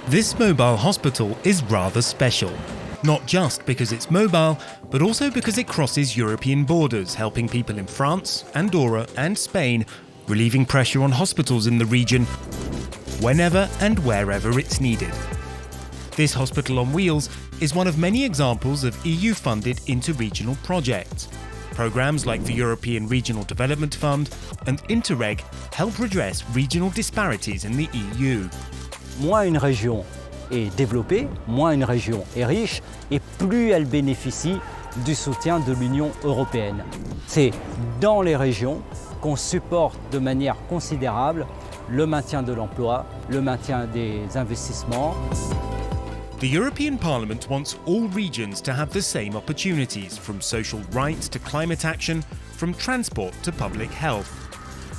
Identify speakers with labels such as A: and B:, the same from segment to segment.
A: This mobile hospital is rather special. Not just because it's mobile, but also because it crosses European borders, helping people in France, Andorra and Spain, relieving pressure on hospitals in the region whenever and wherever it's needed. This hospital on wheels is one of many examples of EU-funded interregional projects. Programs like the European Regional Development Fund and Interreg help redress regional disparities in the EU.
B: Moins une région est développée, moins une région est riche et plus elle bénéficie du soutien de l'Union européenne. C'est dans les régions qu'on supporte de manière considérable le maintien de l'emploi, le maintien des investissements.
A: The European Parliament wants all regions to have the same opportunities, from social rights to climate action, from transport to public health.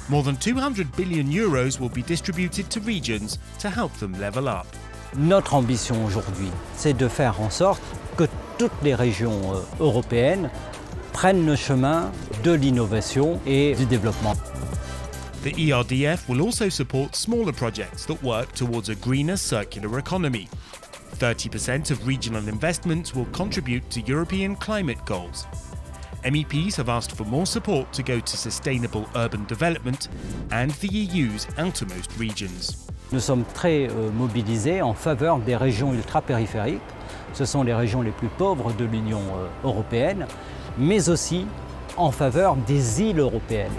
A: More than 200 billion euros will be distributed to regions to help them level up.
B: Notre ambition aujourd'hui, c'est de faire en sorte que toutes les régions européennes prennent le chemin de l'innovation et du développement.
A: The ERDF will also support smaller projects that work towards a greener circular economy. 30% of regional investments will contribute to European climate goals. MEPs have asked for more support to go to sustainable urban development and the EU's outermost regions.
B: Nous sommes très mobilisés en faveur des régions ultra-périphériques. Ce sont les régions les plus pauvres de l'Union européenne, mais aussi en faveur des îles européennes.